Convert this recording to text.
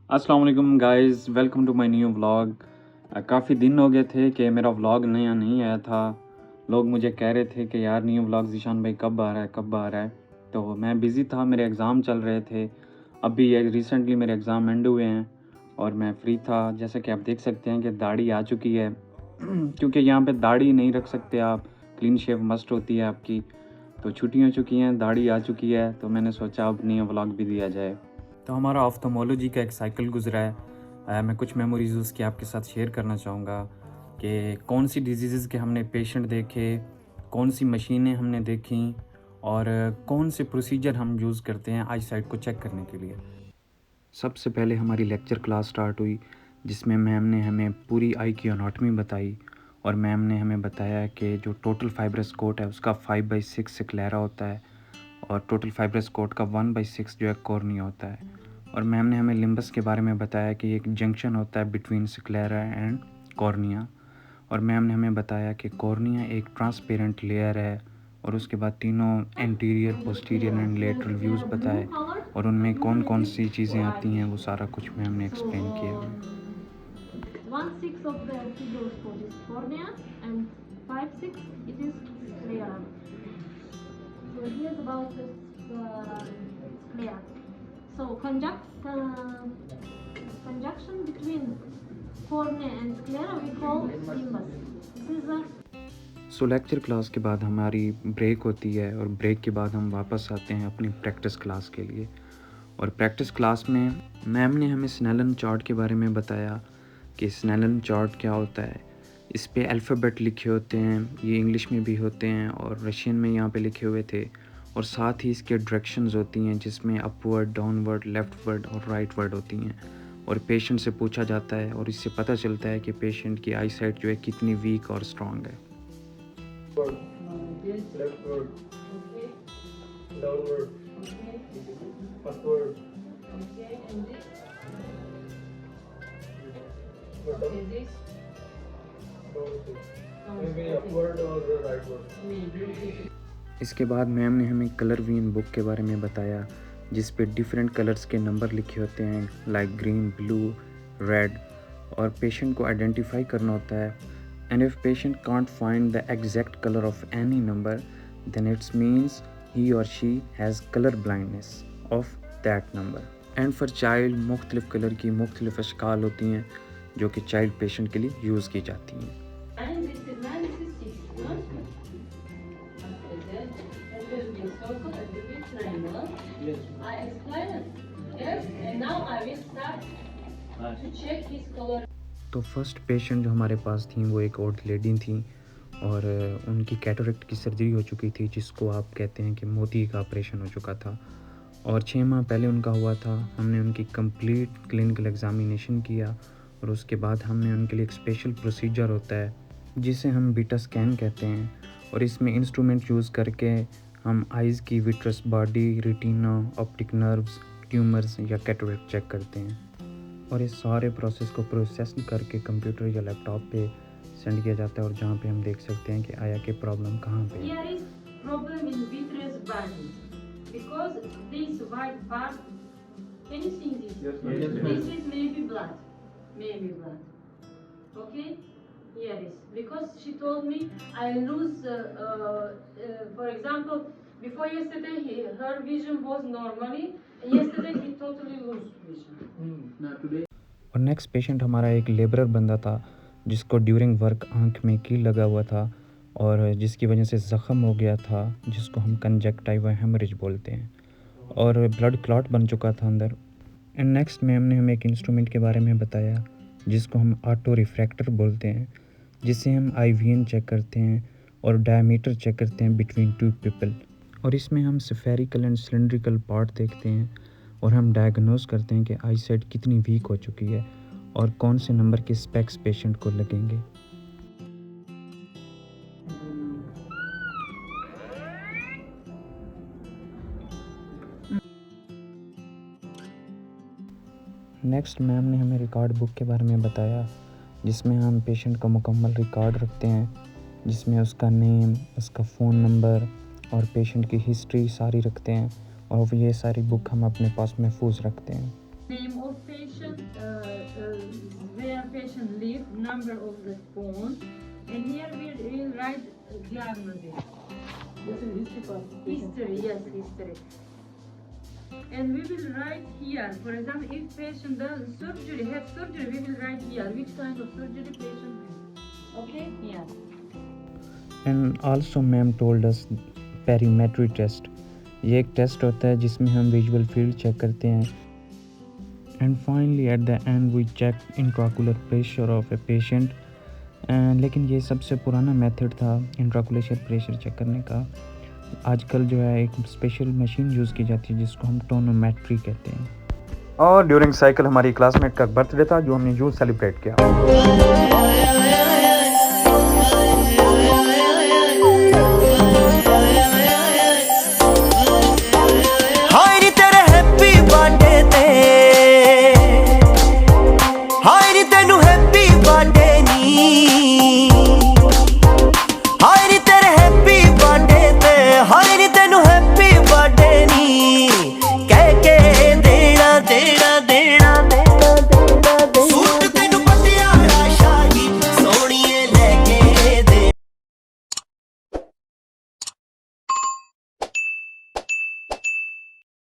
अस्सलाम वालेकुम guys, welcome to my new vlog. काफ़ी दिन हो गए थे कि मेरा व्लॉग नया नहीं आया था। लोग मुझे कह रहे थे कि यार न्यू व्लॉग ज़ीशान भाई कब आ रहा है, कब आ रहा है। तो मैं बिज़ी था, मेरे एग्ज़ाम चल रहे थे। अभी ये रिसेंटली मेरे एग्ज़ाम एंड हुए हैं और मैं फ्री था। जैसा कि आप देख सकते हैं कि दाढ़ी आ चुकी है क्योंकि यहाँ पे दाढ़ी नहीं रख सकते आप, क्लीन शेव मस्ट होती है आपकी। तो छुट्टियाँ हो चुकी हैं, दाढ़ी आ चुकी है, तो मैंने सोचा अब नया व्लॉग भी दिया जाए। तो हमारा ऑफ्थल्मोलॉजी का एक साइकिल गुजरा है। मैं कुछ मेमोरीज़ उसकी आपके साथ शेयर करना चाहूँगा कि कौन सी डिजीज़ के हमने पेशेंट देखे, कौन सी मशीनें हमने देखी और कौन से प्रोसीजर हम यूज़ करते हैं आई साइट को चेक करने के लिए। सबसे पहले हमारी लेक्चर क्लास स्टार्ट हुई जिसमें मैम ने हमें पूरी आई की एनाटॉमी बताई और मैम ने हमें बताया कि जो टोटल फाइब्रस कोट है उसका 5/6 स्क्लेरा होता है और टोटल फाइब्रस कोट का 1/6 जो है कॉर्निया होता है। और मैम ने हमें लिम्बस के बारे में बताया कि एक जंक्शन होता है बिटवीन स्क्लेरा एंड कॉर्निया। और मैम ने हमें बताया कि कॉर्निया एक ट्रांसपेरेंट लेयर है और उसके बाद तीनों anterior, posterior and lateral views बताए और उनमें कौन कौन सी चीज़ें आती हैं वो सारा कुछ मैम ने एक्सप्लेन किया हमें। 1/6 of the fibrous coat is cornea and 5/6 it is sclera. So here's about the sclera. So conjunction between cornea and sclera we call limbus. This is a lecture class के बाद हमारी break होती है और break के बाद हम वापस आते हैं अपनी प्रैक्टिस क्लास के लिए। और प्रैक्टिस क्लास में मैम ने हमें स्नेलन चार्ट के बारे में बताया कि स्नेलन चार्ट क्या होता है। इस पे अल्फ़ाबेट लिखे होते हैं, ये इंग्लिश में भी होते हैं और रशियन में यहाँ पे लिखे हुए थे और साथ ही इसके डायरेक्शंस होती हैं जिसमें अपवर्ड, डाउनवर्ड, लेफ़्टवर्ड और राइटवर्ड होती हैं। और पेशेंट से पूछा जाता है और इससे पता चलता है कि पेशेंट की आई साइट जो है कितनी वीक और स्ट्रॉन्ग है। Leftward, downward, upward, and this bottom, this maybe upward or rightward. इसके बाद मैम ने हमें कलर वीन बुक के बारे में बताया जिस पे डिफरेंट कलर्स के नंबर लिखे होते हैं लाइक ग्रीन, ब्लू, रेड और पेशेंट को आइडेंटिफाई करना होता है। And if patient can't find the exact colour of any number then it's means he और she has colour blindness of that number. And for child मुख्तलिफ़ colour की मुख्तलिफ़ अशकाल होती हैं जो कि चाइल्ड पेशेंट के लिए यूज़ की जाती हैं। and this is 96, no? Circle and the big triangle. Yes. I explain it. Yes, and now I will start to check his color. तो फर्स्ट पेशेंट जो हमारे पास थी वो एक ओल्ड लेडी थी और उनकी कैटरेक्ट की सर्जरी हो चुकी थी जिसको आप कहते हैं कि मोती का ऑपरेशन हो चुका था और 6 माह पहले उनका हुआ था। हमने उनकी कंप्लीट क्लिनिकल एग्जामिनेशन किया और उसके बाद हमने उनके लिए एक स्पेशल प्रोसीजर होता है जिसे हम बीटा स्कैन कहते हैं और इसमें इंस्ट्रूमेंट यूज़ करके हम आइज़ की vitreous body, retina, optic nerves, tumours या कैटरेक्ट चेक करते हैं और इस सारे प्रोसेस को प्रोसेस करके कंप्यूटर या लैपटॉप पे सेंड किया जाता है और जहाँ पे हम देख सकते हैं कि आया कि प्रॉब्लम कहाँ पे है। Here is problem in vitreous body because this white part. Can you see this? Yes, ma'am. Yes, ma'am. This is maybe blood. Okay. Here is because she told me I lose. For example, before yesterday her vision was normally. Yesterday he totally lose vision. Now today. और next patient हमारा एक labourer बंदा था जिसको during work आंख में कील लगा हुआ था और जिसकी वजह से ज़ख़म हो गया था जिसको हम कंजक्टिवा हेमरेज बोलते हैं और ब्लड क्लॉट बन चुका था अंदर। एंड नेक्स्ट मैम ने हमें एक इंस्ट्रूमेंट के बारे में बताया जिसको हम ऑटो रिफ्रैक्टर बोलते हैं जिससे हम IVN चेक करते हैं और डायमीटर चेक करते हैं बिटवीन टू पीपल और इसमें हम स्फेरिकल एंड सिलेंड्रिकल पार्ट देखते हैं और हम डायग्नोज करते हैं कि आई साइट कितनी वीक हो चुकी है और कौन से नंबर के स्पेक्स पेशेंट को लगेंगे। नेक्स्ट मैम ने हमें रिकॉर्ड बुक के बारे में बताया जिसमें हम पेशेंट का मुकम्मल रिकॉर्ड रखते हैं जिसमें उसका नेम, उसका फ़ोन नंबर और पेशेंट की हिस्ट्री सारी रखते हैं और ये सारी बुक हम अपने पास महफूज रखते हैं। Name of patient, where patient live, number of response, and here we will write diagnosis. This is history part. History, yes, history. And we will write here, for example, if patient does surgery, have surgery, we will write here which kind of surgery patient has. Okay? Yeah. And also ma'am told us perimetry test, ये एक test होता है जिसमें हम visual field check करते हैं. And finally at the end we check intraocular pressure of a patient. लेकिन ये सबसे पुराना मेथड था इंट्राकुलर प्रेशर चेक करने का. आजकल जो है एक स्पेशल मशीन यूज़ की जाती है जिसको हम टोनोमेट्री कहते हैं. और ड्यूरिंग साइकिल हमारी क्लासमेट का बर्थडे था जो हमने यूँ सेलिब्रेट किया.